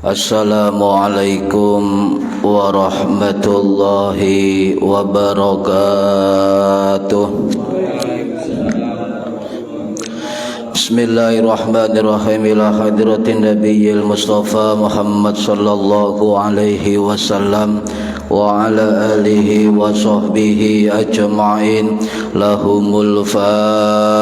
Assalamualaikum warahmatullahi wabarakatuh. Bismillahirrahmanirrahim. Ila hadratin nabiyil mustafa Muhammad sallallahu alaihi wasallam wa ala alihi wa sahbihi ajma'in. Lahumul Fatihah.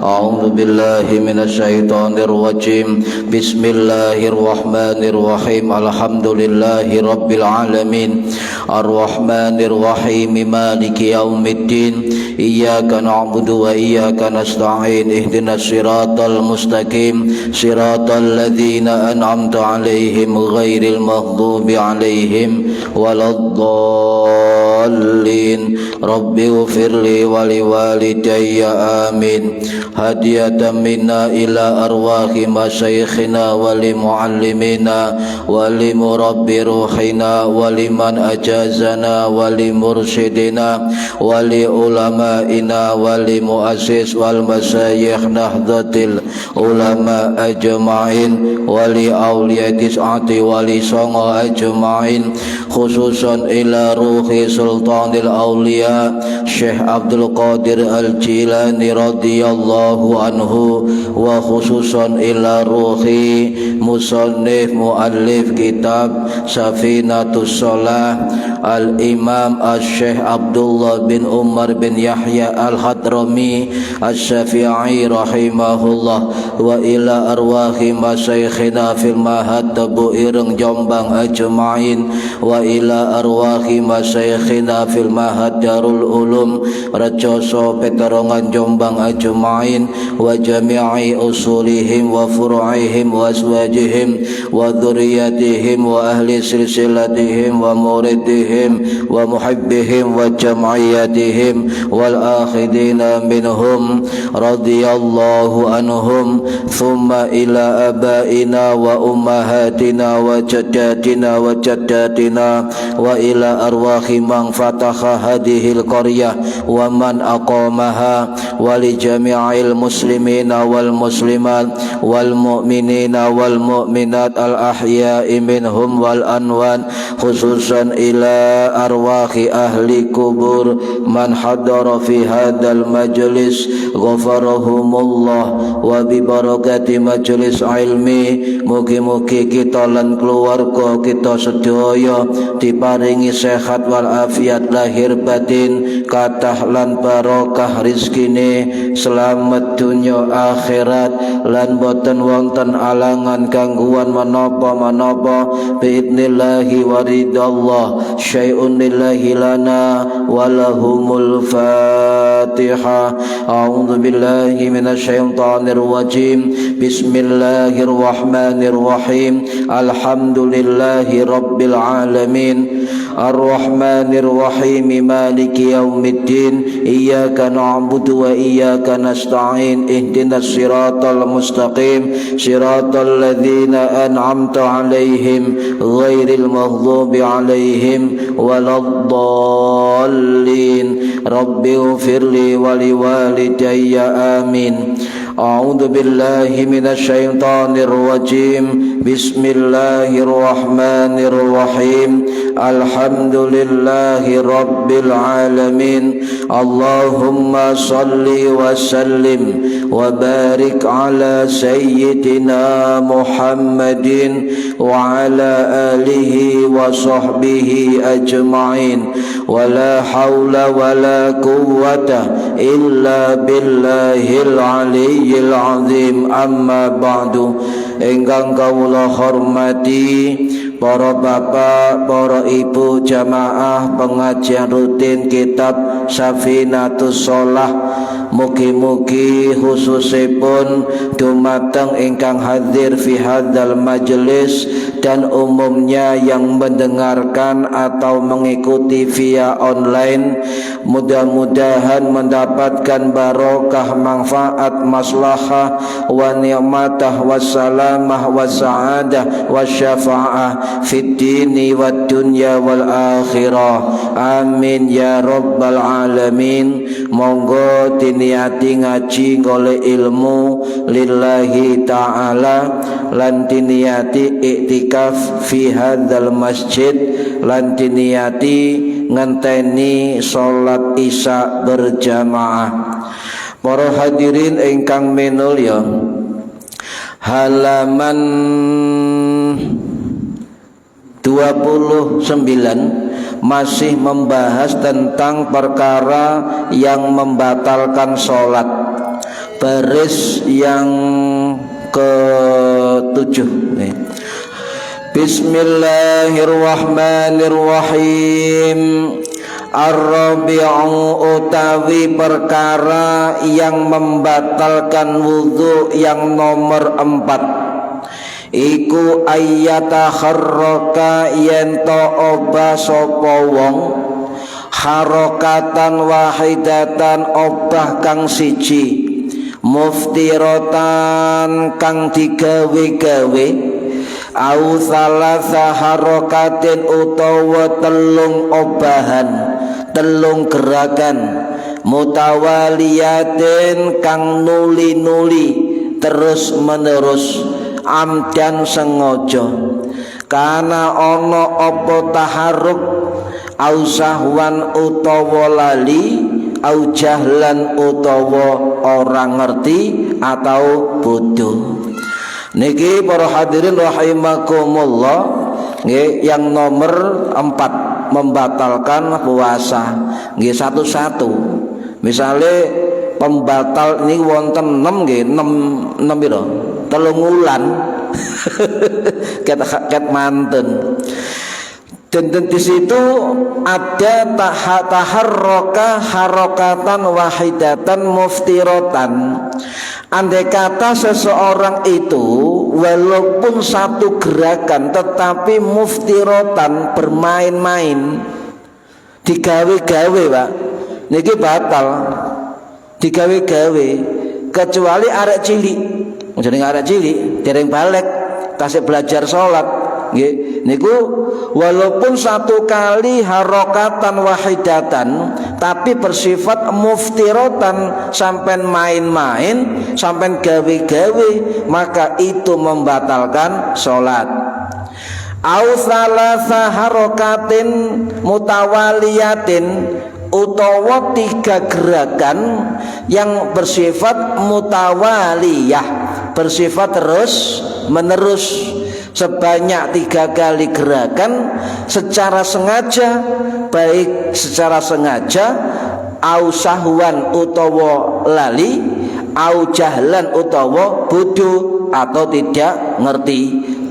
A'udzu billahi minasy syaithanir rajim. Bismillahirrahmanirrahim. Alhamdulillahi rabbil alamin. Arrahmanir rahim. Maliki yaumiddin. Iyyaka na'budu wa iyyaka nasta'in. Ihdinas siratal mustaqim. Siratal ladzina an'amta 'alaihim ghairil maghdubi 'alaihim waladdallin. Rabbi ighfirli wa liwalidayya amin. Hadiyatan minna ila arwahi masyayikhina wa li muallimina wa li murabbi ruhina wa liman ajazana wa li mursyidina wa li ulamaina wa li muassis wal masyayikh nahdlatil ulama ajma'in wa li awliya tis'ati wa li songo ajma'in, khususan ila ruhi sultanil awliya Syekh Abdul Qadir Al-Jilani radhiyallahu anhu, wa khususan ila ruhi musannif muallif kitab Safinatus Shalah Al-Imam Syekh Abdullah bin Umar bin Yahya Al-Hadrami Asy-Syafi'i rahimahullah, wa ila arwahi masyayikhina fil mahad Tabu Ireng Jombang ajma'in, wa ila arwahi masyayikhina fil mahad Darul Ulum Rejoso Peterongan Jombang ajma'in, wa jami'i usulihim wa furu'ihim wa azwajihim wa dzurriyyatihim wa ahli silsilatihim wa muridihim wa muhibbihim wa jam'iyatihim wal akhidina minhum radhiyallahu anhum, thumma ila abaina wa ummahatina wa jaddatina wa jaddatina wa ila arwahi man fataha hadhil qaryah wa man aqamaha wa li jami'il muslimina wal muslimat wal mu'minina wal mu'minat al ahya'i minhum wal anwan, khususan ila arwahi ahli kubur man hadara fi hadzal majlis ghafarahumullah wa bi barakati majlis ilmi. Mugi-mugi kita lan keluarga kita sedaya diparingi sehat wal afiat lahir batin, kathah lan barokah rizkine, selamat dunya akhirat, lan boten wonten alangan gangguan menapa-menapa biidnillahi wa ridallah. Syai'un lillahi lana wa lahumul Fatihah. A'udzu billahi minasy syaithanir rajim. Bismillahirrahmanirrahim. Alhamdulillahi rabbil alamin. Ar-Rahmanir Rahim. Maliki yaumiddin. Iyyaka na'budu wa iyyaka nasta'in. Ihdinas siratal mustaqim. Siratal ladzina an'amta 'alaihim ghairil maghdubi 'alaihim waladdallin. Rabbi ighfirli wa liwalidayya amin. A'udzu billahi minasy syaithanir rajim. Bismillahirrahmanirrahim. alhamdulillahi rabbil alamin. Allahumma salli wa sallim wa barik ala sayyidina Muhammadin wa ala alihi wa sahbihi ajma'in. Wa la hawla wa la quwwata illa billahil aliyyil azim. Amma ba'du. Ingkang kawula hormati para bapak, para ibu jamaah pengajian rutin kitab Safinatus Shalah, mugi-mugi khususipun dumateng ingkang hadir fi hadzal majlis dan umumnya yang mendengarkan atau mengikuti via online, mudah-mudahan mendapatkan barokah, manfaat, maslahah wa ni'matah wassalamah wassa'adah wasyafa'ah fid dini wad dunya wal akhirah. Amin ya rabbal alamin. Monggo diniati ngaji golek ilmu lillahi ta'ala lan diniati iktikaf fi hadzal masjid lan diniati ngenteni salat isya berjamaah. Para hadirin ingkang minulya, halaman 29 masih membahas tentang perkara yang membatalkan sholat. Baris yang ke-7. Bismillahirrahmanirrahim. Ar-rabi'u utawi perkara yang membatalkan wudu yang nomor 4 iku ayyata kharraka yento oba sapa wong harokatan wahidatan obah kang siji muftiratan kang digawe-gawe au salasa harokatin utawa telung obahan telung gerakan mutawaliyatin kang nuli-nuli terus menerus amdan sengaja kana ana apa taharruk au sahwan utawa lali au jahlan utawa orang ngerti atau bodoh. Niki para hadirin rahimakumullah, nggih yang nomor 4 membatalkan puasa. Nggih satu-satu. Misale pembatal ini wonten 6 nggih 6 pira? 3 wulan. Ket manten. Dan di situ ada taharroka harokatan wahidatan muftiratan. Andai kata seseorang itu walaupun satu gerakan tetapi muftiratan bermain-main, digawe-gawe Pak, niki batal, digawe-gawe kecuali arek cilik. Jenenge arek cilik dereng balik tasik belajar sholat. Niku walaupun satu kali harokatan wahidatan tapi bersifat muftiratan, sampai main-main, sampai gawe-gawe, maka itu membatalkan sholat. Au salasa harokatin mutawaliyatin utawa 3 gerakan yang bersifat mutawaliyah, bersifat terus menerus sebanyak 3 kali gerakan secara sengaja, baik secara sengaja au sahwan utawa lali au jahlan utawa bodoh atau tidak ngerti.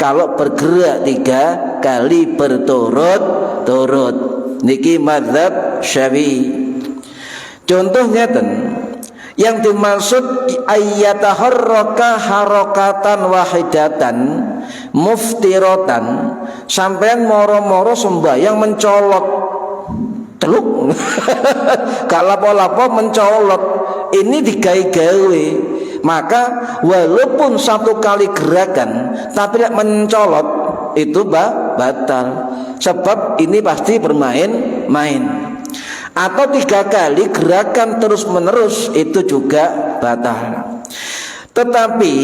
Kalau bergerak 3 kali berturut-turut niki mazhab Syafi'i. Contohnya yang dimaksud ayyataharraka harokatan wahidatan muftiratan, sampean moro-moro sembahyang mencolot teluk gak lapo-lapo mencolot, ini digawe-gawe, maka walaupun 1 kali gerakan tapi mencolot itu batal, sebab ini pasti bermain-main. Atau 3 kali gerakan terus menerus itu juga batal. Tetapi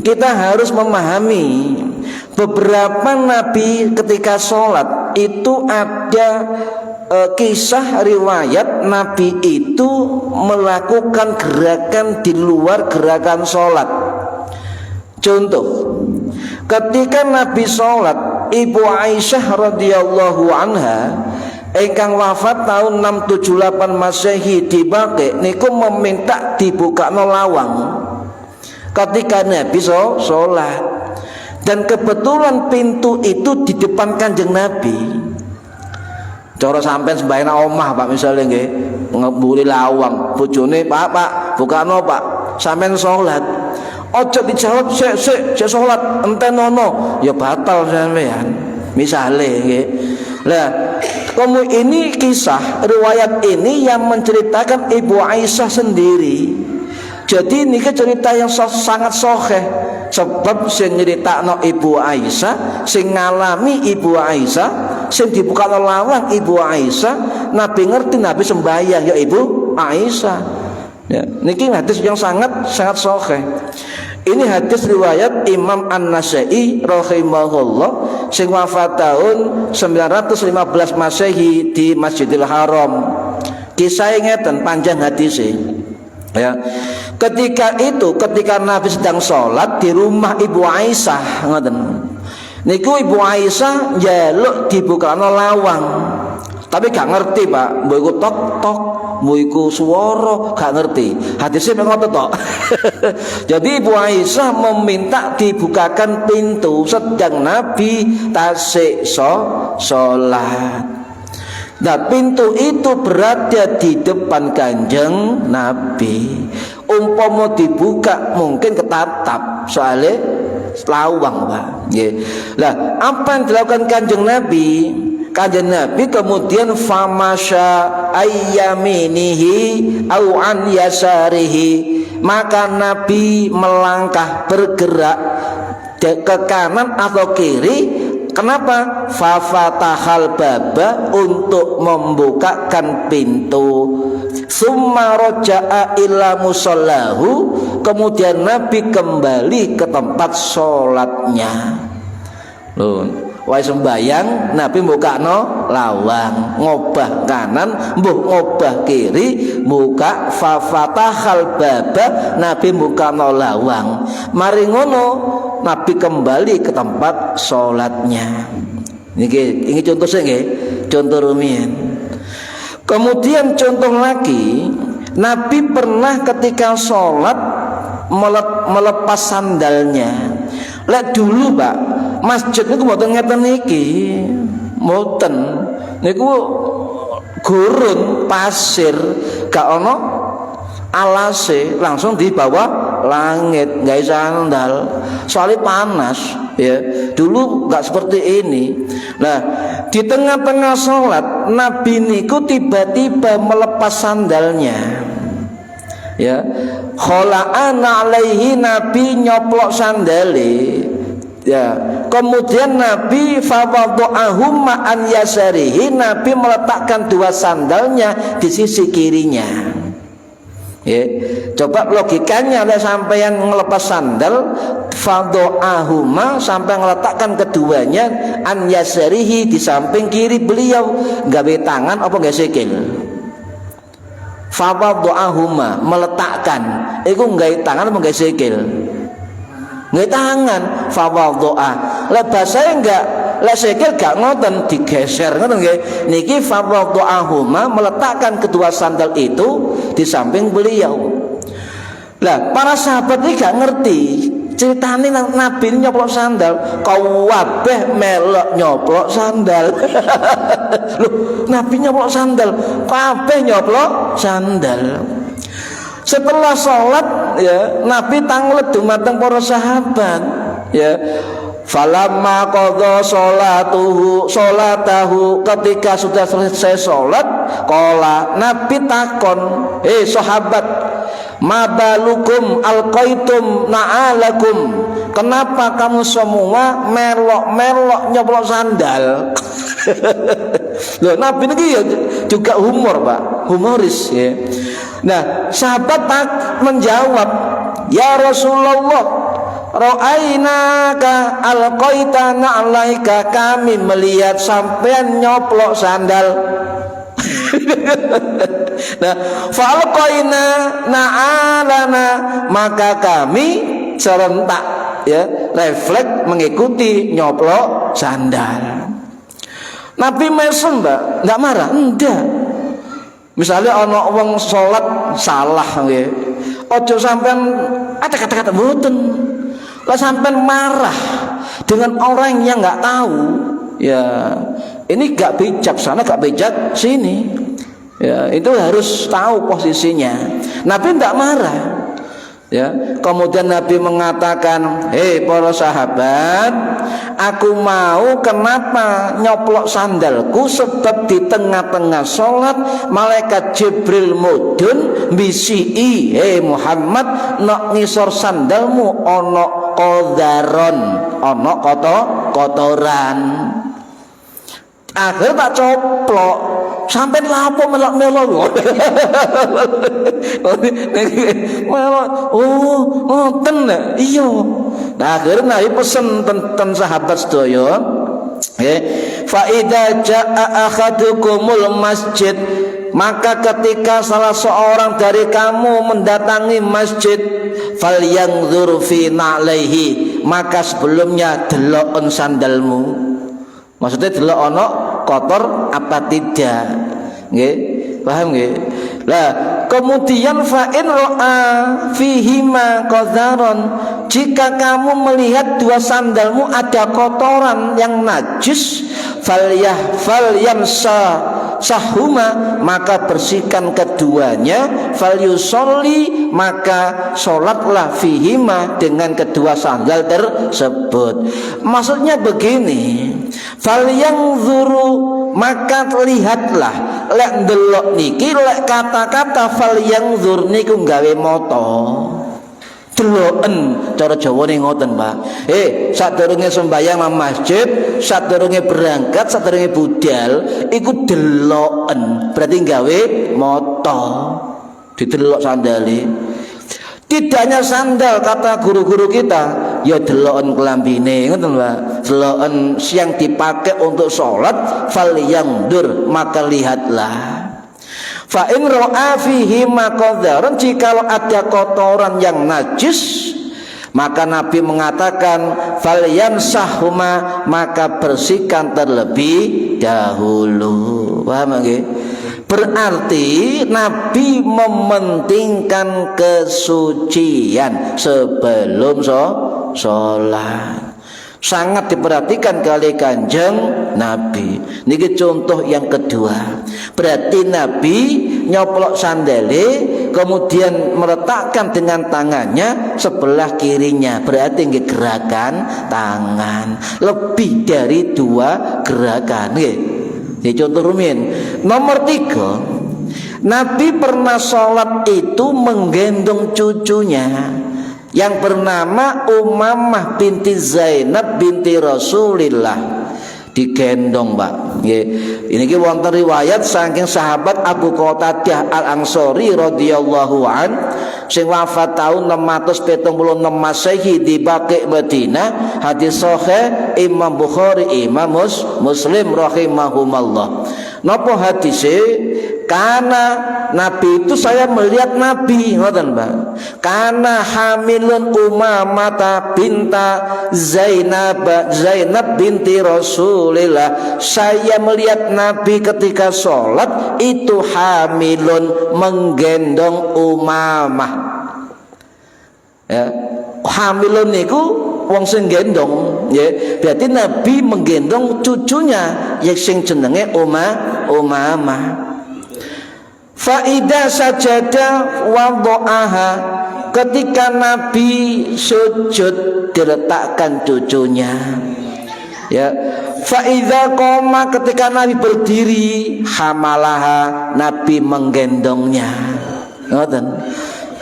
kita harus memahami beberapa nabi ketika sholat itu ada kisah riwayat Nabi itu melakukan gerakan di luar gerakan sholat. Contoh, ketika Nabi sholat, Ibu Aisyah radhiyallahu anha ingkang wafat tahun 678 Masehi di Baqi niku meminta dibukakno lawang ketika Nabi sholat, dan kebetulan pintu itu di depan Kanjeng Nabi. Cara sampean sembahyang omah Pak, misalnya nggih ngeburi lawang, bojone Pak bukakno Pak, sampean sholat, ojo dijawab sik sholat entenono ya batal sampean misale nggih. Lah ini kisah riwayat ini yang menceritakan Ibu Aisyah sendiri. Jadi ini cerita yang sangat sahih, sebab sing nyeritakno Ibu Aisyah, sing ngalami Ibu Aisyah, sing dibukakno lawang Ibu Aisyah, Nabi ngerti, Nabi sembahyang ya Ibu Aisyah. Ya, niki hadis yang sangat sahih. Ini hadis riwayat Imam An-Nasa'i rahimahullah sing wafat tahun 915 Masehi di Masjidil Haram. Kisah ngeten panjang hadisnya. Ya. Ketika Nabi sedang sholat di rumah Ibu Aisyah, ngoten. Niku Ibu Aisyah njaluk dibukakno lawang. Tapi gak ngerti Pak, mbok iku tok-tok, mbok iku swara, gak ngerti. Hadisnya ngoten tok. Jadi Ibu Aisyah meminta dibukakan pintu sedang Nabi tasik sholat. Nah, pintu itu berada di depan Kanjeng Nabi. Umpama dibuka mungkin ketatap, soalnya lawang Pak. Nah, apa yang dilakukan Kanjeng Nabi? Kanjeng Nabi kemudian famasya ayyaminihi au an yasarihi, maka Nabi melangkah bergerak ke kanan atau kiri. Kenapa? Fafatahal baba, untuk membukakan pintu. Summa roja'a ila musallahu, kemudian Nabi kembali ke tempat sholatnya. Loh, wae sembayang Nabi mbukakno lawang, ngobah kanan, mbuh ngobah kiri, buka fafatahal baba, Nabi mbukakno lawang. Mari ngono Nabi kembali ke tempat sholatnya. Ini contoh nggih, contoh rumiyin. Kemudian contoh lagi, Nabi pernah ketika sholat melepas sandalnya. Lek dulu Pak, masjid niku mboten ngeten niki, mboten. Niku gurun pasir, gak ono alase, langsung di bawah langit, nggak sandal, soalnya panas ya. Dulu nggak seperti ini. Nah, di tengah-tengah sholat Nabi niku tiba-tiba melepas sandalnya, ya. Khola'ana alaihi, Nabi nyoplok sandali, ya. Kemudian Nabi fawadha'ahum ma'an yasarihi, Nabi meletakkan dua sandalnya di sisi kirinya. Ya, coba logikanya, ada sampeyan ngelepas sandal, fadoahuma, sampai ngeletakkan keduanya an yasarihi, di samping kiri beliau, gawe tangan apa nggak sikil? Fadoahuma, meletakkan, itu nggak tangan apa nggak sikil? Nggak tangan, fadoah. Lepas saya nggak, lah sikil gak ngoten, digeser ngoten nggih. Niki fadoahuma, meletakkan kedua sandal itu di samping beliau. Lah para sahabat ini gak ngerti ceritane Nabi nyoplok sandal, kau wabeh melok nyoplok sandal. Loh, Nabi nyoplok sandal, kabeh nyoplok sandal. Setelah sholat ya, Nabi tanglet dumateng para sahabat ya. Falamma qadha sholatahu, ketika sudah selesai sholat, qala, Nabi takon, sahabat, mabalukum alqaitum na'alakum, kenapa kamu semua melok-melok nyoplok sandal? Loh, Nabi ini juga humor Pak, humoris ya. Nah, sahabat menjawab, ya Rasulullah, ra'ainaka alqaita na'laika, kami melihat sampean nyoplok sandal. Nah, falqaina na'alana, maka kami serentak ya refleks mengikuti nyoplok sandal. Nabi mesem mbak, nggak marah, enggak. Misalnya ono wong sholat salah nggih, ojo sampean ada kata-kata mboten. Lah sampean marah dengan orang yang nggak tahu, ya ini gak bijak sana, gak bijak sini. Ya, itu harus tahu posisinya. Nabi tidak marah. Ya, kemudian Nabi mengatakan, "Hei para sahabat, aku mau kenapa nyoplok sandalku, sebab di tengah-tengah sholat malaikat Jibril mudun bisi, hei Muhammad, nok ngisor sandalmu ono kodaron, ono kotoran." Akhirnya tak coplok, sampai lapo melok-melok. Ngoten iya. Nah, akhirnya Nabi pesen tentang sahabat sedaya, fa idza jaa ahadukumul masjid, maka ketika salah seorang dari kamu mendatangi masjid, falyanzur fi na'laihi, maka sebelumnya delokon sandalmu. Maksudnya delok ono kotor apa tidak, nggih, paham nggih? Lah, kemudian fa'in ro'a fihima qadharon, jika kamu melihat dua sandalmu ada kotoran yang najis, sahuma, maka bersihkan keduanya, falyusolli, maka sholatlah fihima dengan kedua sandal tersebut. Maksudnya begini, falyanzuru, maka lihatlah, lek ndelok niki, lek kata-kata falyanzur niku gawe moto deloken, cara Jawane ngoten, Pak. Sadurunge sembahyang nang masjid, sadurunge berangkat, sadurunge budal, iku deloken, berarti gawe moto, didelok sandale. Tidak hanya sandal, kata guru-guru kita, ya deloken kelambine, ngoten, Pak. Deloken yang dipakai untuk sholat, falyanzur, maka lihatlah. Fa in ra'a fihi maqdharan, jika ada kotoran yang najis, maka Nabi mengatakan falyansahuma, maka bersihkan terlebih dahulu. Paham nggih? Berarti Nabi mementingkan kesucian sebelum sholat. Sangat diperhatikan kali Kanjeng Nabi. Niki contoh yang kedua. Berarti Nabi nyoplok sandale, kemudian meletakkan dengan tangannya sebelah kirinya. Berarti nggih gerakan tangan. Lebih dari dua gerakan. Nggih. Ini contoh rumiyin. Nomor 3, Nabi pernah sholat itu menggendong cucunya yang bernama Umammah binti Zainab binti Rasulillah, digendong, Pak. Ini ki wonten riwayat saking sahabat Abu Qatadah Al-Ansori radhiyallahu an, sing wafat tahun 676 Masehi di Baqi Madinah. Hadis sahih Imam Bukhari, Imam Muslim rahimahumallah. Napa hadise? Karena Nabi itu, saya melihat Nabi, ngoten, Pak. Karena hamilun Umamah binta Zainab binti Rasulillah. Saya melihat Nabi ketika sholat itu hamilun, menggendong Umamah. Ya, hamilun niku wong sing gendong, ya. Berarti Nabi menggendong cucunya yang sing jenenge Umamah. Faida sajada wada'aha, ketika Nabi sujud diletakkan cucunya, ya. Faida qoma, ketika Nabi berdiri, hamalaha, Nabi menggendongnya. Ngoten.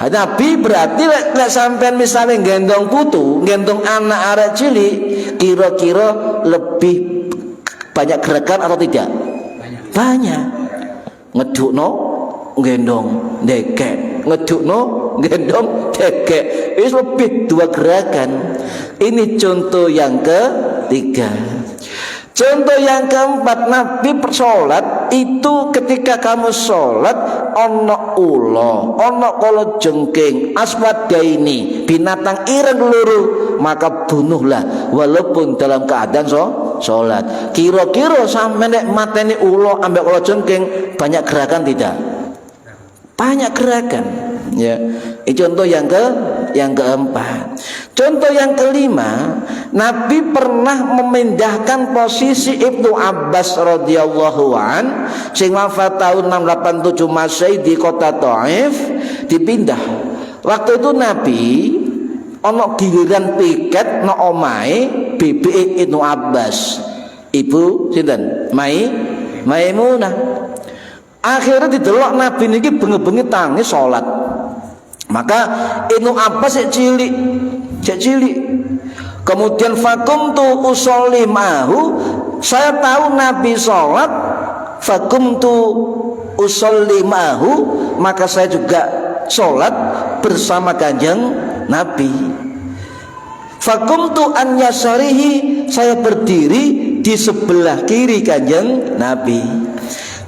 Nabi berarti lek sampean misalnya gendong putu, gendong anak arek cilik, kira-kira lebih banyak gerakan atau tidak? Banyak. Ngedukno, gendong, ndekek, ngedukno gendong degek. Itu lebih dua gerakan. Ini contoh yang ketiga. Contoh yang keempat, Nabi bersolat itu ketika kamu solat ono ulo, ono kolo jengking, aswadaini, binatang ireng luru, maka bunuhlah walaupun dalam keadaan solat. Kira-kira sampai nek mateni ulo ambek kolo jengking banyak gerakan tidak? Banyak gerakan. Ya, ini contoh yang keempat. Contoh yang kelima, Nabi pernah memindahkan posisi Ibnu Abbas radhiyallahu an sing wafat tahun 687 Masehi di kota Thaif, dipindah. Waktu itu Nabi ono giliran piket no omahe bibi Ibnu Abbas. Ibu sinten? Maimunah. Akhirnya didelok Nabi niki bengi-bengi tangis salat. Maka Ibnu Abbas cek cilik. Kemudian fakumtu usolli ma'hu, saya tahu Nabi salat, fakumtu usolli ma'hu, maka saya juga salat bersama Kanjeng Nabi. Fakumtu an yasarihi, saya berdiri di sebelah kiri Kanjeng Nabi.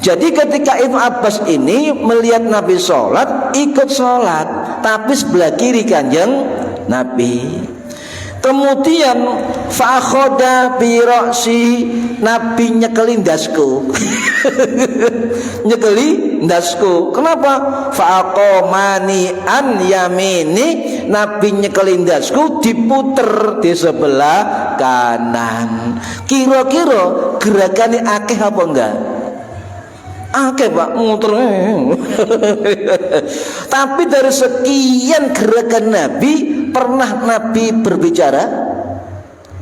Jadi ketika Ibnu Abbas ini melihat Nabi sholat, ikut sholat, tapi sebelah kiri Kanjeng Nabi. Kemudian fa'akhoda biroksi, Nabi nyekelin dasku. Nyekeli dasku. Kenapa? Fa'akomani an yamini, Nabi nyekelin dasku diputer di sebelah kanan. Kira-kira gerakannya akeh apa enggak? Akeh Pak, muter. Tapi dari sekian gerakan Nabi, pernah Nabi berbicara?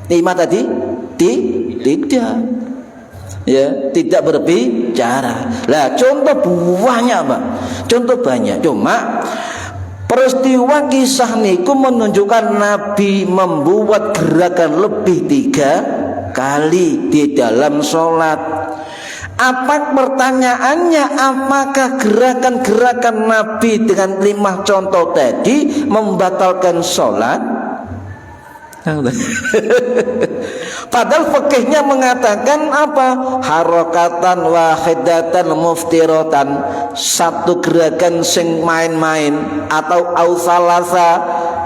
Lima tadi? Tidak. Ya, tidak berbicara. Lah, contoh banyak Pak. Contoh banyak. Cuma peristiwa kisah niku menunjukkan Nabi membuat gerakan lebih 3 kali di dalam sholat. Apa pertanyaannya, apakah gerakan-gerakan Nabi dengan 5 contoh tadi membatalkan sholat? Padahal fikihnya mengatakan apa? Harakatan wahidatan muftiratan, satu gerakan sing main-main, atau ausalasa,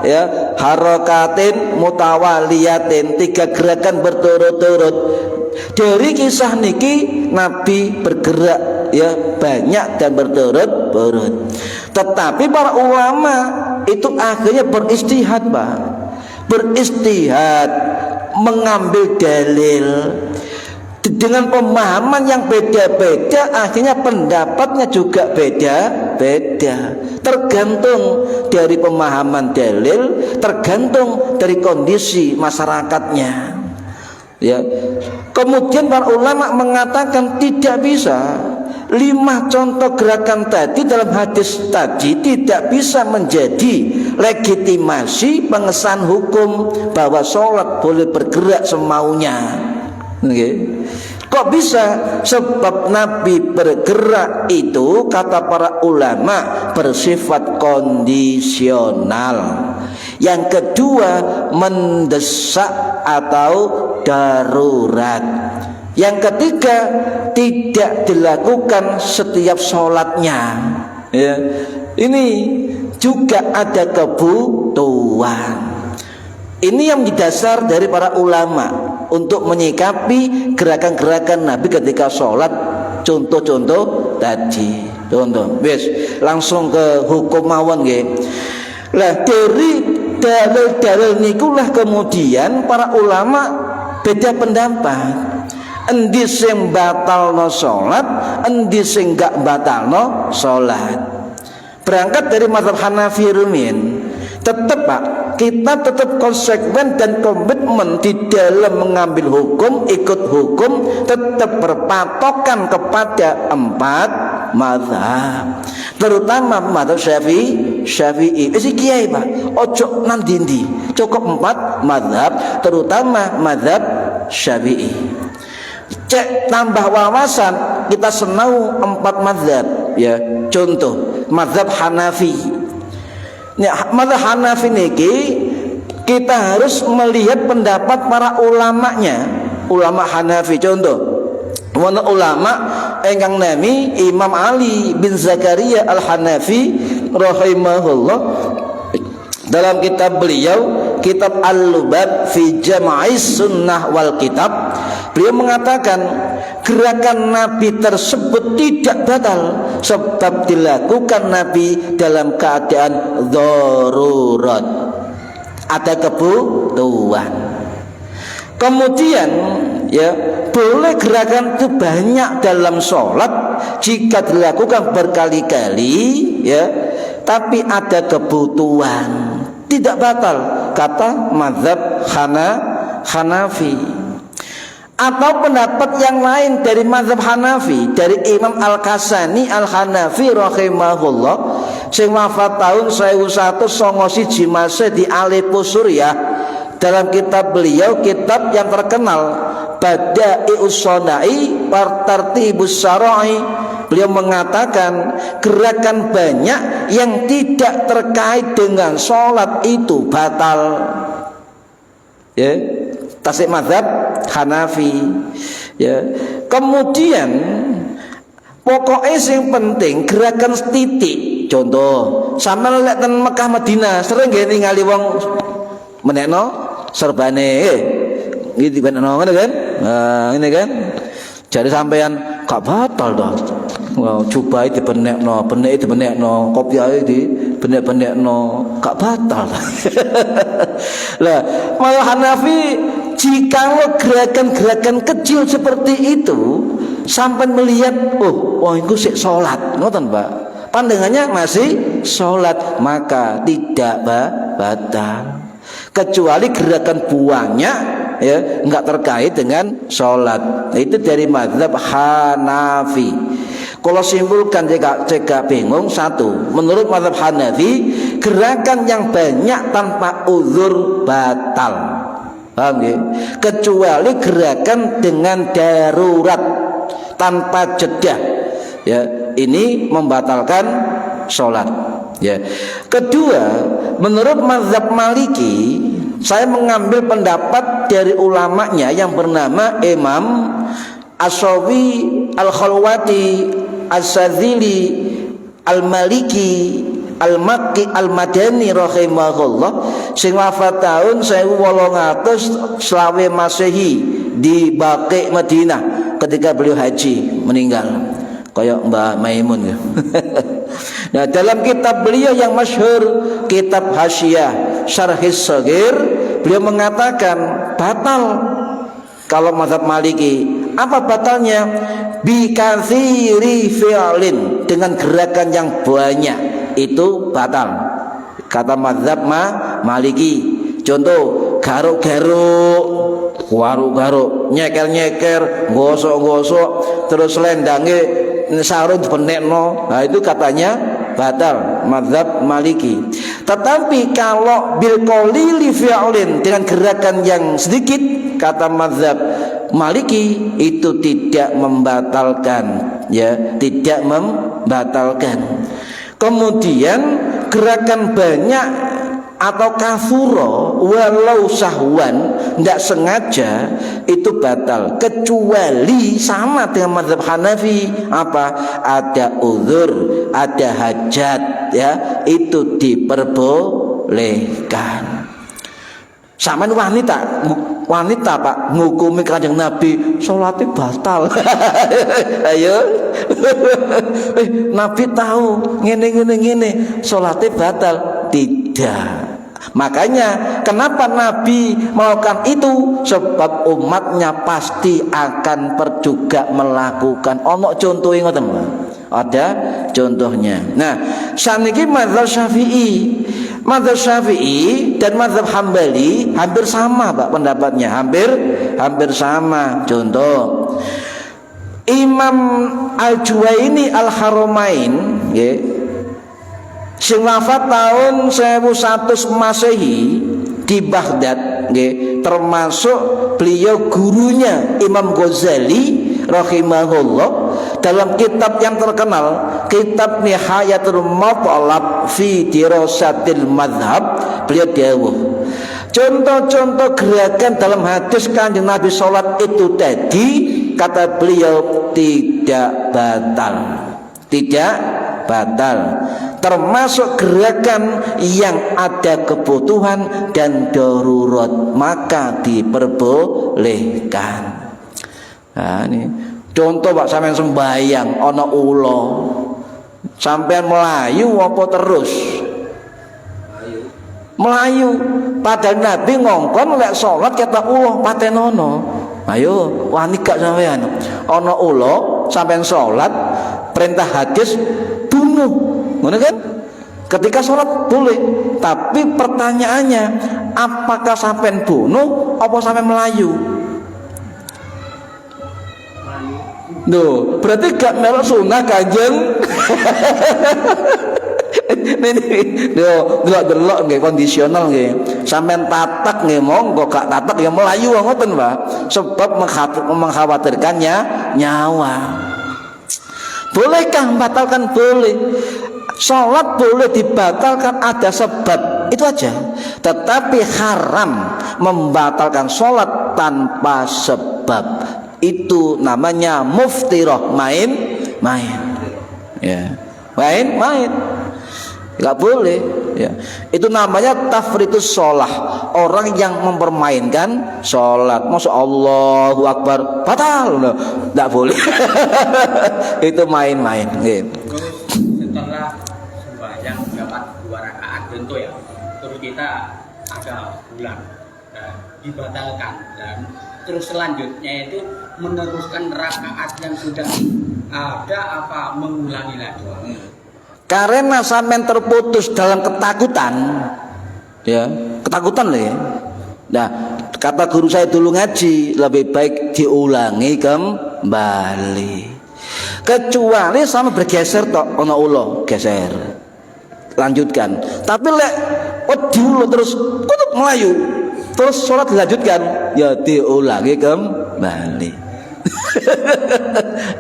ya, harakatin mutawaliyatin, 3 gerakan berturut-turut. Dari kisah niki Nabi bergerak ya banyak dan berturut-turut. Tetapi para ulama itu akhirnya beristihad Pak. Beristihad, mengambil dalil dengan pemahaman yang beda-beda, akhirnya pendapatnya juga beda-beda. Tergantung dari pemahaman dalil, tergantung dari kondisi masyarakatnya. Ya. Kemudian para ulama mengatakan tidak bisa 5 contoh gerakan tadi dalam hadis tadi tidak bisa menjadi legitimasi pengesahan hukum bahwa sholat boleh bergerak semaunya. Okay. Kok bisa? Sebab Nabi bergerak itu kata para ulama bersifat kondisional. Yang kedua mendesak atau darurat. Yang ketiga tidak dilakukan setiap sholatnya. Ya. Ini juga ada kebutuhan. Ini yang didasar dari para ulama untuk menyikapi gerakan-gerakan Nabi ketika sholat. Contoh-contoh tadi. Contoh. Wes, langsung ke hukum mawon nggih. Lah dari dalil-dalil nikulah kemudian para ulama beda pendapat. Endi sing batalno salat, endi sing gak batalno salat. Berangkat dari mazhab Hanafi rumiyin, tetap Pak, kita tetap konsekuen dan komitmen di dalam mengambil hukum, ikut hukum, tetap berpatokan kepada 4 mazhab. Terutama mazhab Syafi'i. Isi kiai Pak, ojo nandindi, cukup 4 mazhab, terutama mazhab Syafi'i. Cek tambah wawasan, kita senau 4 mazhab ya. Contoh mazhab Hanafi, Mazhab Hanafi niki kita harus melihat pendapat para ulamanya, ulama Hanafi. Contoh, wana ulama engkang nami Imam Ali bin Zakaria Al-Hanafi rahimahullah, dalam kitab beliau kitab Al-Lubab fi Jam'is Sunnah wal Kitab, beliau mengatakan gerakan Nabi tersebut tidak batal sebab dilakukan Nabi dalam keadaan darurat, ada kebutuhan. Kemudian ya, boleh gerakan itu banyak dalam sholat jika dilakukan berkali-kali ya, tapi ada kebutuhan, tidak batal, kata mazhab Hanafi. Atau pendapat yang lain dari mazhab Hanafi, dari Imam Al-Kasani Al-Hanafi rahimahullah, sing wafat tahun 1191 Masehi di Aleppo Suriah. Dalam kitab beliau, kitab yang terkenal Bada'i'us Shana'i wa Tartibus Syara'i, beliau mengatakan gerakan banyak yang tidak terkait dengan sholat itu batal ya, tasik mazhab Hanafi ya. Kemudian pokoknya yang penting gerakan titik. Contoh, sama lihat ten Mekah Madinah sering gak ningali wong menekno serbane gitu kan, ini kan jadi sampean gak batal dong. Wow, coba itu benek-no, kopi aja di benek-no, gak batal. Lah, malah Hanafi, jika gerakan-gerakan kecil seperti itu sampai melihat, oh itu sik sholat, ngoten Pak, pandangannya masih sholat, maka tidak batal, kecuali gerakan buahnya ya enggak terkait dengan sholat. Itu dari mazhab Hanafi. Kalau simpulkan jika bingung, satu, menurut mazhab Hanafi gerakan yang banyak tanpa uzur batal, paham ya? Kecuali gerakan dengan darurat tanpa jeda ya, ini membatalkan sholat ya. Kedua, menurut mazhab Maliki, saya mengambil pendapat dari ulamanya yang bernama Imam Ashawi Al-Khalwati As-Sadzili Al-Maliki Al-Makki Al-Madani rahimahullah, sing wafat tahun 1820 Masehi di Baqi Madinah ketika beliau haji meninggal, kayak Mbak Maimun ya. Nah, dalam kitab beliau yang masyhur, kitab Hasyiyah Syarhis Shaghir, beliau mengatakan batal kalau mazhab Maliki. Apa batalnya? Bi katsiri fi'lin, dengan gerakan yang banyak itu batal, kata mazhab Maliki. Contoh, garuk-garuk, garuk-garuk, nyeker-nyeker, gosok-gosok, terus lendange sarung dibenekno, nah itu katanya batal, mazhab Maliki. Tetapi kalau bil qalili fi'lin, dengan gerakan yang sedikit, kata mazhab Maliki, itu tidak membatalkan ya, tidak membatalkan. Kemudian gerakan banyak atau kafuro walau sahwan, tidak sengaja, itu batal, kecuali sama dengan mazhab Hanafi, apa, ada uzur, ada hajat ya, itu diperbolehkan. Sama wanita Pak ngukumi Kanjeng Nabi sholatnya batal. Ayo. Nabi tahu ngene sholatnya batal. Tidak. Makanya kenapa Nabi melakukan itu? Sebab umatnya pasti akan juga melakukan. Ono contohnya ngoten, ada contohnya. Nah, saniki mazhab Syafi'i. Mazhab Syafi'i dan mazhab Hambali hampir sama Pak pendapatnya, hampir sama. Contoh, Imam Al-Juwaini Al-Haramain nggih, sing wafat tahun 1100 Masehi di Baghdad nggih, termasuk beliau gurunya Imam Ghazali rahimahullah. Dalam kitab yang terkenal, kitab Nihayatul Matlab fi Dirasatil Madhab, beliau dawuh contoh-contoh gerakan dalam hadis Kanjeng Nabi sholat itu tadi, kata beliau tidak batal, tidak batal, termasuk gerakan yang ada kebutuhan dan darurat maka diperbolehkan. Nah, ini contoh Pak, sampean sembahyang ana ula, sampean melayu apa terus? Melayu. Padahal Nabi ngongkon lek salat kata ula patenono. Ayo wani gak sampean ana ula sampean salat, perintah hadis bunuh, ngono kan? Ketika sholat boleh, tapi pertanyaannya apakah sampean bunuh apa sampean melayu? Duh, berarti gak melok sunah Kanjeng. Ini delok nggih kondisional nggih. Sampean tatak nggih monggo, gak tatak ya melayu ngoten, Pak. Sebab mengkhawatirkannya nyawa. Bolehkah membatalkan? Boleh. Sholat boleh dibatalkan, ada sebab, itu aja. Tetapi haram membatalkan sholat tanpa sebab. Itu namanya muftirah, main-main. Ya, main-main. Gak boleh. Ya. Itu namanya tafritus sholah, orang yang mempermainkan sholat. Masya Allahu Akbar batal, tidak boleh. Itu main-main. Setelah sembahyang dapat 2 rakaat contoh ya, terus kita ada bulan dibatalkan, dan terus selanjutnya itu meneruskan rakaat yang sudah ada apa mengulangi lagi? Karena sampean terputus dalam ketakutan, ya ketakutan lah ya. Nah, kata guru saya dulu ngaji, lebih baik diulangi kembali. Kecuali sama bergeser tok, ono ulo geser, lanjutkan. Tapi lek diulo terus kutuk melayu, terus sholat dilanjutkan, ya diulangi kembali.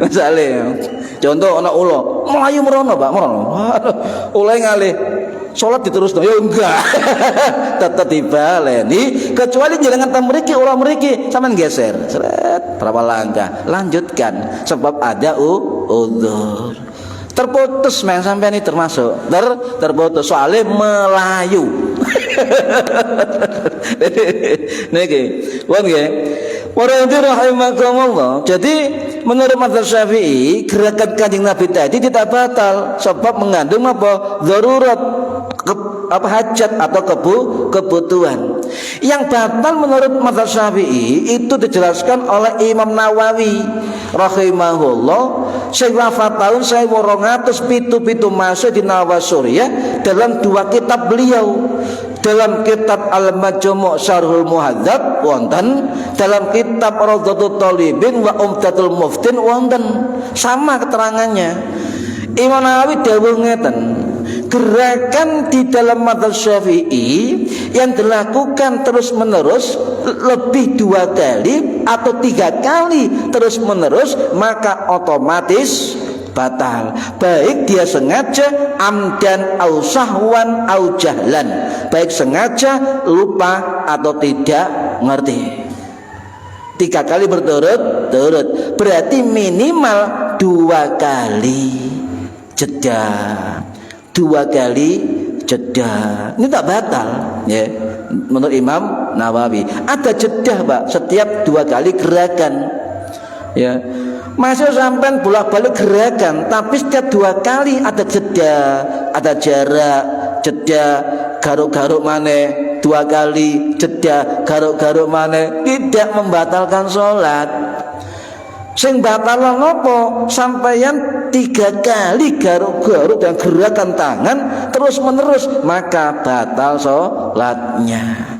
Misalnya contoh ono ulo melayu merono Pak, merono ulai ngalih sholat diterusno, ya enggak. Tetap dibaleni, kecuali jenengan mriki ulah mriki sampean geser seret berapa langkah, lanjutkan sebab ada udzur. Terputus men sampean ini termasuk terputus soalnya melayu. Niki wong nggih para rahimakumullah. Jadi menurut mazhab Syafi'i, gerakan Kanjeng Nabi tadi tidak batal sebab mengandung apa? Darurat, hajat atau kebutuhan. Yang batal menurut mazhab Syafi'i itu dijelaskan oleh Imam Nawawi rahimahullah, sing wafat tahun 1277 Masehi di Nawasuriyah, dalam 2 kitab beliau. Dalam kitab Al-Majmu' Syarhul Muhadzab wonten, dalam kitab Rawdatul Thalibin wa Umdatul Muftin wonten, sama keterangannya. Imam Nawawi dawuh ngeten, gerakan di dalam mazhab Syafi'i yang dilakukan terus menerus lebih 2 kali atau 3 kali terus menerus maka otomatis batal, baik dia sengaja amdan au sahwan au jahlan, baik sengaja, lupa atau tidak ngerti. 3 kali berturut-turut berarti minimal 2 kali jeda, 2 kali jeda. Ini tak batal ya menurut Imam Nawawi. Ada jeda Pak setiap 2 kali gerakan ya. Masih sampai bolak-balik gerakan, tapi setiap 2 kali ada jeda, ada jarak, jeda garuk-garuk maneh, 2 kali jeda garuk-garuk maneh, tidak membatalkan sholat. Sing batal ngopo? Sampeyan 3 kali garuk-garuk dan gerakan tangan terus menerus maka batal sholatnya.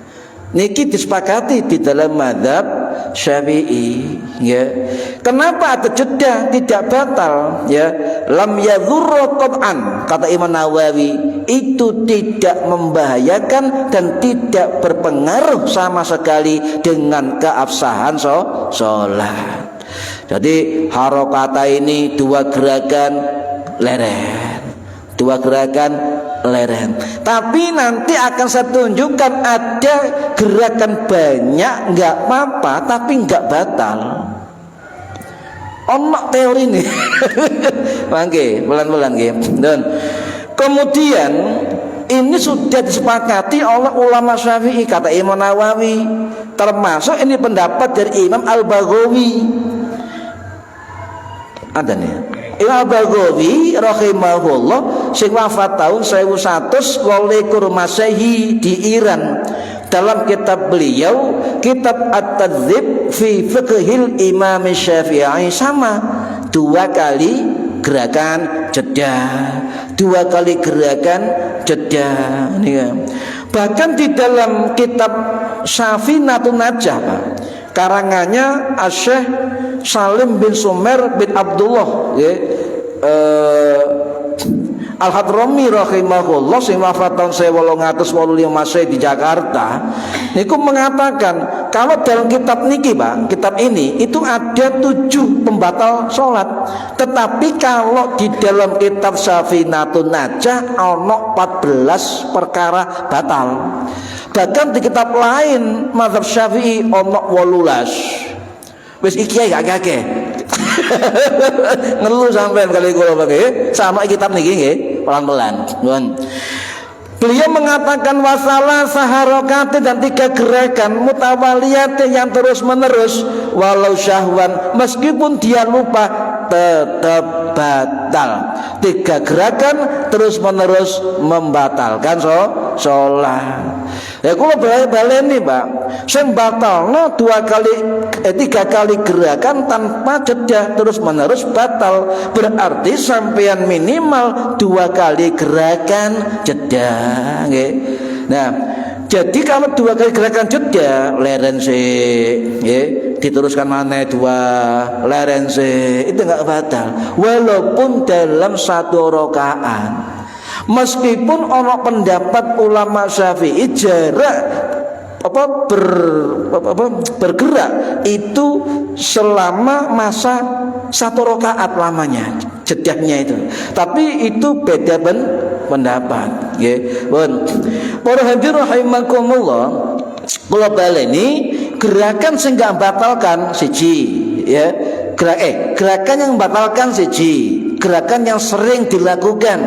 Niki disepakati di dalam mazhab Syafi'i ya. Kenapa ada jeda tidak batal ya? Lam yadhurru qat'an, kata Imam Nawawi, itu tidak membahayakan dan tidak berpengaruh sama sekali dengan keabsahan sholat. Jadi harokata ini 2 gerakan leren. Dua gerakan leren. Tapi nanti akan saya tunjukkan ada gerakan banyak nggak apa-apa tapi nggak batal. Ono teori nih. Mangke pelan-pelan nggih. Dan kemudian ini sudah disepakati oleh ulama Syafi'i, kata Imam Nawawi, termasuk ini pendapat dari Imam Al-Baghawi. Ada nih Imam Al-Baghawi rahimahullah sing wafat tahun 1100 Masehi di Iran. Dalam kitab beliau, kitab At-Tadzib fi Fiqhil Imam Syafi'i, sama 2 kali gerakan jeda, 2 kali gerakan jeda. Bahkan di dalam kitab Safinatun Najah, karangannya Asy-Syaikh Salim bin Sumer bin Abdullah Al-Hadrami rahimahullah sing wafat tahun 1885 Masehi di Jakarta, niku mengatakan kalau dalam kitab niki Pak, kitab ini itu ada 7 pembatal sholat, tetapi kalau di dalam kitab Safinatun Najah ono 14 perkara batal. Bahkan di kitab lain mazhab Syafi'i ono 18. Wis iki gak akeh. Ngeluh sampean kali kula pakai sama kitab niki nggih, pelan-pelan. Beliau mengatakan wasalah saharokati, dan 3 gerakan mutawaliyat yang terus menerus walau syahwan, meskipun dia lupa tetap batal. 3 gerakan terus menerus membatalkan sholat. Ya kula baleni Pak, sing batalno 3 kali gerakan tanpa jeda terus menerus batal. Berarti sampean minimal 2 kali gerakan jeda. Nggih. Nah, jadi kalau 2 kali gerakan jeda, leren sih, nggih, diteruskan mana 2 leren sih, itu enggak batal. Walaupun dalam 1 rakaat. Meskipun ono pendapat ulama Syafi'i jarak bergerak itu selama masa 1 rakaat lamanya jedahnya itu, tapi itu beda pendapat nggih. Para hadirin rahimakumullah, kula baleni gerakan sing gak batalkan siji ya, gerakan yang membatalkan siji, gerakan yang sering dilakukan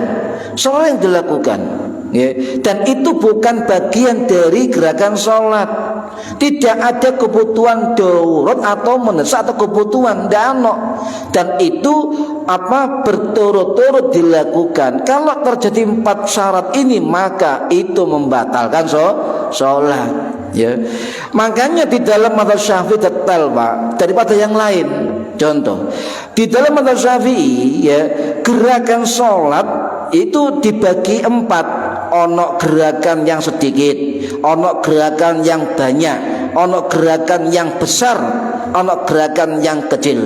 ya. Dan itu bukan bagian dari gerakan sholat. Tidak ada kebutuhan darurat atau mendesak atau kebutuhan dano. Dan itu berturut-turut dilakukan. Kalau terjadi 4 syarat ini, maka itu membatalkan sholat ya. Makanya di dalam mazhab Syafi'i detail Pak daripada yang lain. Contoh, di dalam mazhab Syafi'i ya, gerakan sholat itu dibagi 4. Ono gerakan yang sedikit, ono gerakan yang banyak, ono gerakan yang besar, ono gerakan yang kecil.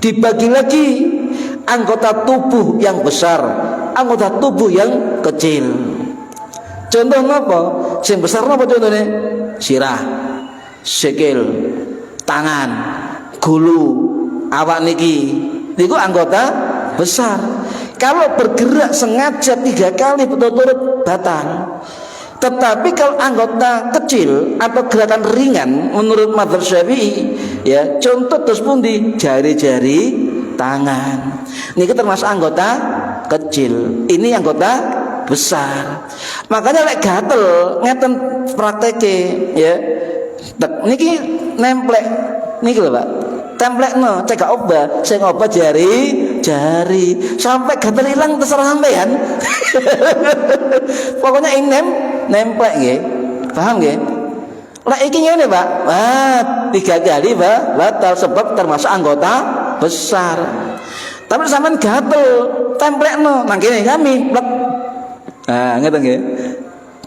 Dibagi lagi anggota tubuh yang besar, anggota tubuh yang kecil. Contoh apa? Sing besar apa contohnya? Sirah, sikil, tangan, gulu, awak niki. Niku anggota besar. Kalau bergerak sengaja 3 kali berturut-turut batal. Tetapi kalau anggota kecil atau gerakan ringan menurut mazhab Syafi'i ya, contoh terus pundi, jari-jari tangan. Ini termasuk anggota kecil. Ini anggota besar. Makanya lek gatel ngeten prakteke ya. Niki nemplek niki lho Pak. Templekno cek gak obah, sing obah jari sampai gatel ilang terserah sampean. Pokoknya ini nemplek nggih. Paham nggih? Lah iki ngene, Pak. 3 kali batal sebab termasuk anggota besar. Tapi sampean gatel, templekno nang kene kami. Nah, ngeten nggih.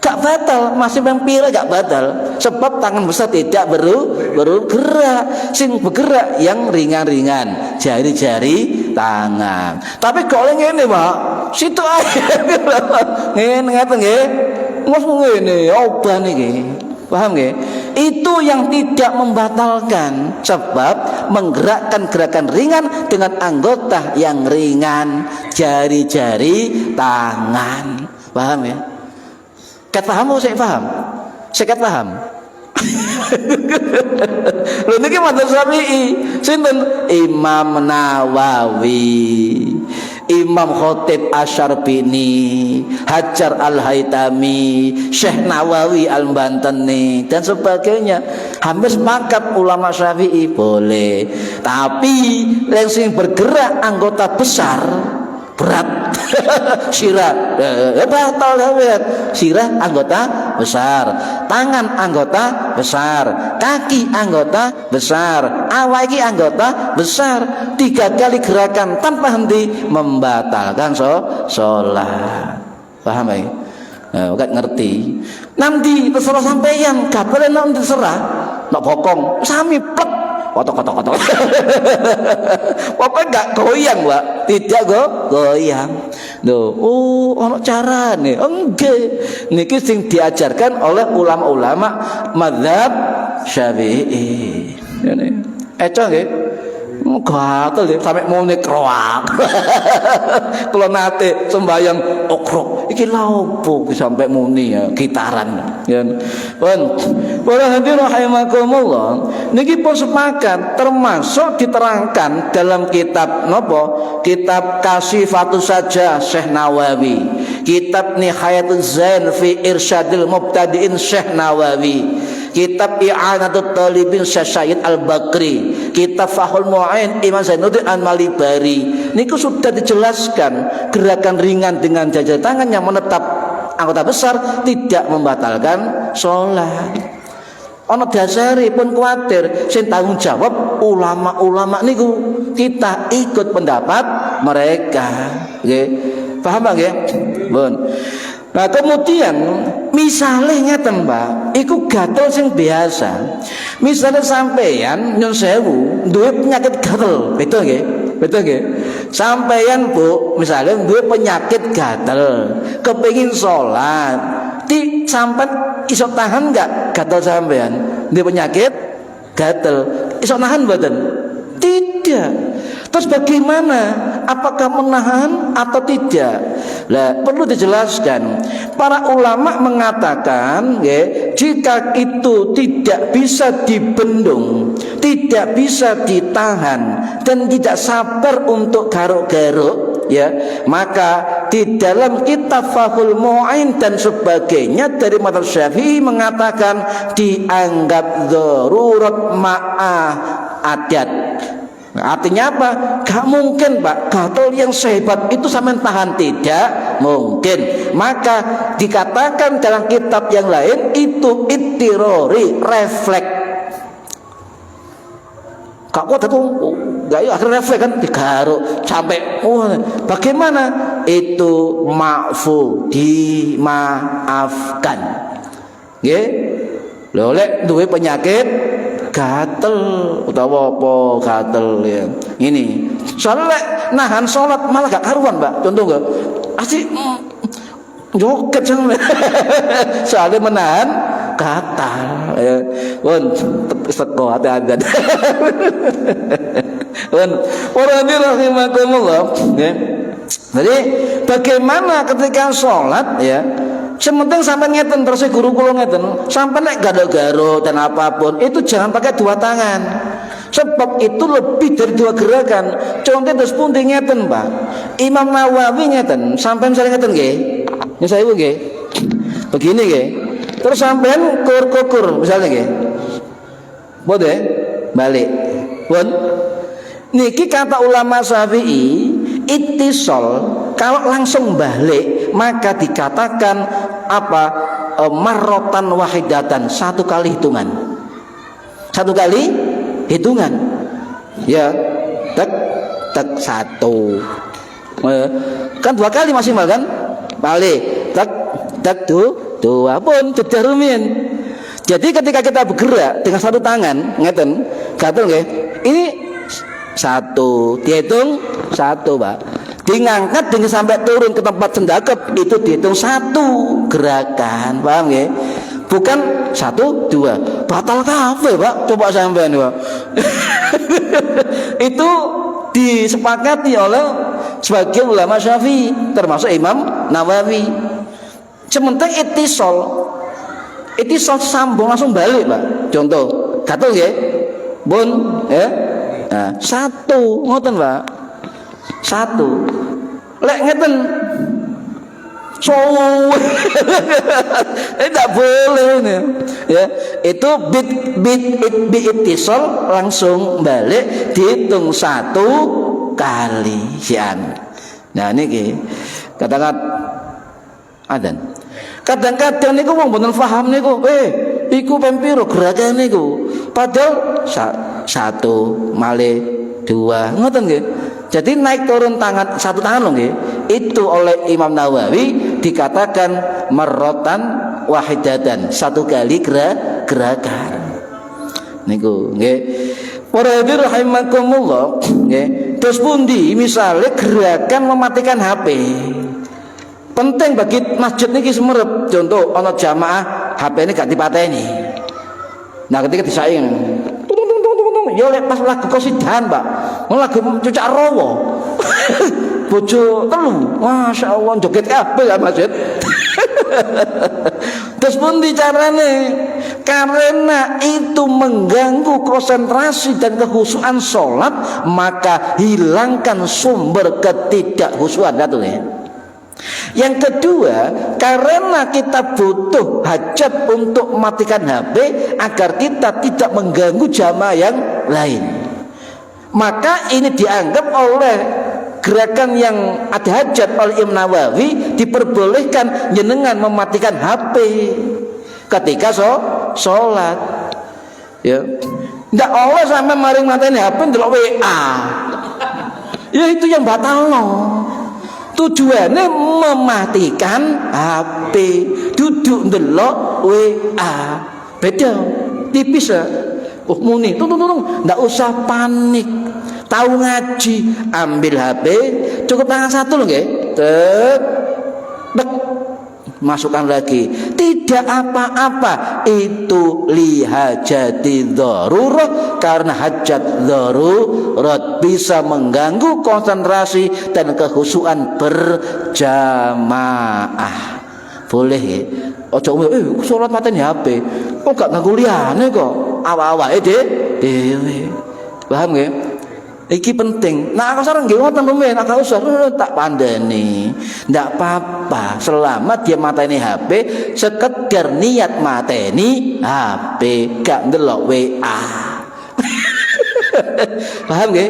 Gak batal, masih mempira gak batal sebab tangan besar tidak bergerak. Sing bergerak yang ringan-ringan, jari-jari tangan. Tapi kok ngene Pak, situ ae ngene ngeten nggih. Wes ngene obah niki. Paham nggih? itu yang tidak membatalkan, sebab menggerakkan gerakan ringan dengan anggota yang ringan, jari-jari tangan. Paham ya? Ket paham atau saya paham? Saya paham. Lho niki madzhab Syafi'i. Sinten? Imam Nawawi, Imam Khatib Asy'arbini, Hajar Al-Haitami, Syekh Nawawi Al-Bantani dan sebagainya. Hampir sepakat ulama Syafi'i boleh. Tapi yang sing bergerak anggota besar berat sirah batal ya. Sirah anggota besar, tangan anggota besar, kaki anggota besar, awak iki anggota besar. 3 kali gerakan tanpa henti membatalkan sholat. Paham ya? Nah, kan ngerti. Nanti terserah sampeyan, kabeh nek terserah. Nek bokong sami plek kotok. Pokoknya nggak goyang, Pak. Tidak goyang. Loh, ono cara nih. Enggak. Niki sing diajarkan oleh ulama-ulama mazhab Syafi'i. Ini. Eco nggih. Gatel ya sampai mau nekroak. Kalau nate sembayang okrok, iki laupo sampai muni ya gitaran. Ya. Para hadirin rahimakumullah, niki pun sepakat termasuk diterangkan dalam kitab nopo? Kitab Kasyifatus Saja Syekh Nawawi, kitab Nihayatuz Zain fi Irsyadil Mubtadi'in Syekh Nawawi, kitab I'anatul Talibin Syekh Al-Bakri, kitab Fathul Mu'in Imam Zainuddin Al-Malibari. Niku sudah dijelaskan gerakan ringan dengan jari tangan yang menetap anggota besar tidak membatalkan sholat. Ono dasare pun kuatir sing tanggung jawab ulama-ulama niku, kita ikut pendapat mereka. Nggih. Paham nggih? Pun. Nah kemudian misalnya ngeten Mbak, iku gatel sing biasa. Misalnya sampeyan nyun sewu duwe penyakit gatel, betul nggih? Betul nggih? Sampeyan Bu, misalnya duwe penyakit gatel, kepengin sholat, sampean iso tahan enggak gatel sampeyan? Duwe penyakit gatel, iso nahan mboten? Tidak. Terus bagaimana? Apakah menahan atau tidak? Lah perlu dijelaskan. Para ulama mengatakan, ya, jika itu tidak bisa dibendung, tidak bisa ditahan, dan tidak sabar untuk garuk-garuk, ya, maka di dalam kitab Fathul Mu'in dan sebagainya dari mazhab Syafi'i mengatakan dianggap darurat ma'ah adat. Nah, artinya apa? Gak mungkin Pak, gatel yang sehebat itu sampai tahan, tidak mungkin. Maka dikatakan dalam kitab yang lain itu ittirori, refleks. Kak kuat itu, gak akhirnya refleks kan digaruk sampai. Bagaimana? Itu ma'fu, dimaafkan. Nggih. Lho lek duwe penyakit gatel utawa apa gatel ya. Ini soalnya nahan sholat malah gak karuan Mbak. Contoh gak? Asik joget sama. Soalnya menahan gatal ya. Pun seko hati-hati. Pun orang ini rahimakumullah ya. Jadi bagaimana ketika sholat ya, sementing sampai ngeten terus guru kula ngeten, sampai nek gado-gado dan apapun itu jangan pakai 2 tangan. Sebab itu lebih dari 2 gerakan. Contoh terus pundi ngeten, Pak. Imam Nawawi ngeten, sampai misalnya ngeten nggih. Ya saya nggih. Begini nggih. Terus sampean kur-kur misalnya nggih. Boleh balik. Pun niki kata ulama Syafi'i, ittisal kalau langsung balik maka dikatakan apa? Marrotan wahidatan, 1 kali hitungan. 1 kali hitungan. Ya, tek 1. Kan 2 kali maksimal kan? Balik. Tek 2 pun tidak rumiyin. Jadi ketika kita bergerak dengan 1 tangan, ngeten, gatel nggih. Ini 1, dihitung 1, Pak. Diangkat dengan sampai turun ke tempat sendakep itu dihitung 1 gerakan, paham ya? Bukan 1, 2. batal kafe Pak, coba sampean Pak. Itu disepakati oleh sebagian ulama Syafi'i termasuk Imam Nawawi. Sementing itisol sambung langsung balik Pak. Contoh, gatel nggih? Bun, ya. Nah, satu ngoten Pak. Satu. Lek ngeten tidak boleh ini. Ya, itu bit itisol langsung balik dihitung satu kali sian. Nah niki katakan adan. Kadang-kadang niku wong mboten paham niku. Iku pempiro gerakan niku. Padahal satu malih dua ngoten nggih. Jadi naik turun tangan satu tangan loh nggih. Itu oleh Imam Nawawi dikatakan marratan wahidatan, satu kali gerakan. Niku nggih. Para hadirin rahimakumullah, nggih. Terus pundi misale gerakan mematikan HP. Penting bagi masjid niki semerep. Contoh ana jamaah HP ini gak dipateni. Nah, ketika disaing ya lek pas lagu kosidan Pak, lagu cucak rawa. Bojo telu, Masya Allah joget kabeh ya masjid. Terus pundi carane? Karena itu mengganggu konsentrasi dan kekhusyuan sholat, maka hilangkan sumber ketidakhusyuan. Yang kedua, karena kita butuh hajat untuk mematikan HP agar kita tidak mengganggu jamaah yang lain, maka ini dianggap oleh gerakan yang ada hajat oleh Imam Nawawi diperbolehkan jenengan mematikan HP ketika sholat. Ya, ndak oleh sampai maring mateni HP ndelok WA. Ya itu yang batal no. Tujuannya mematikan HP, duduk ndelok WA. Beda, tipis ya. Oh muni, tunggu, ndak usah panik. Tahu ngaji, ambil HP, cukup tangan satu loh nggih. Masukkan lagi. Tidak apa-apa, itu lihajati darurah, karena hajat darurat bisa mengganggu konsentrasi dan kekhusyuan berjamaah. Boleh ya? Ojo salat mateni HP. Kok gak nganggo liyane kok. Awak-awake dhewe. Paham nggih? Iki penting. Nah, aku sareng nggih ngoten rumen, agak usah tak pandani. Ndak apa-apa selama dia mateni HP sekedar niat mateni HP, gak ndelok WA. Paham nggih?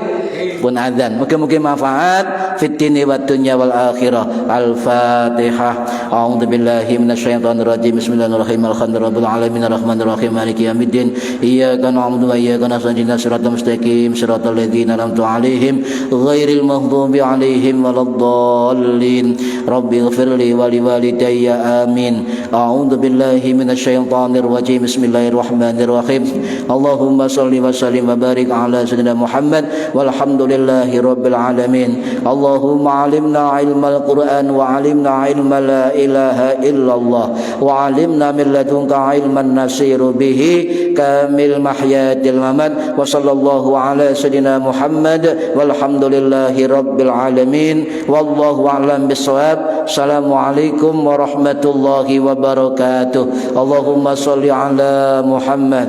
Pun adzan. Mugi-mugi manfaat fid dini wad dunya wal akhirah. Al-Fatihah. A'udzu billahi minasyaitonir rajim. Bismillahirrahmanirrahim. Alhamdulillahirabbil alamin arrahmanir rahim maliki yaumiddin. Iyyaka na'budu wa iyyaka nasta'in. Shiratal mustaqim. Shiratal ladzina an'amta 'alaihim ghairil maghdubi 'alaihim waladdallin. Rabbighfirli wa liwalidayya amin. A'udzu billahi minasyaitonir rajim. Bismillahirrahmanirrahim. Allahumma shalli wa sallim wa barik ala sayyidina Muhammad walhamdulillahi rabbil alamin. Allahumma alimna ilmal Qur'an wa alimna ilma la ilaha illallah wa alimna min ladunka ilman nasiru bihi kamil mahyatil mamat. Wa sallallahu ala sayyidina Muhammad walhamdulillahi rabbil alamin. Wallahu a'lam bissawab. Assalamualaikum warahmatullahi wabarakatuh. Allahumma shalli ala Muhammad.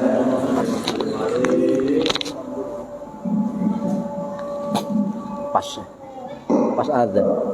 Pas ada.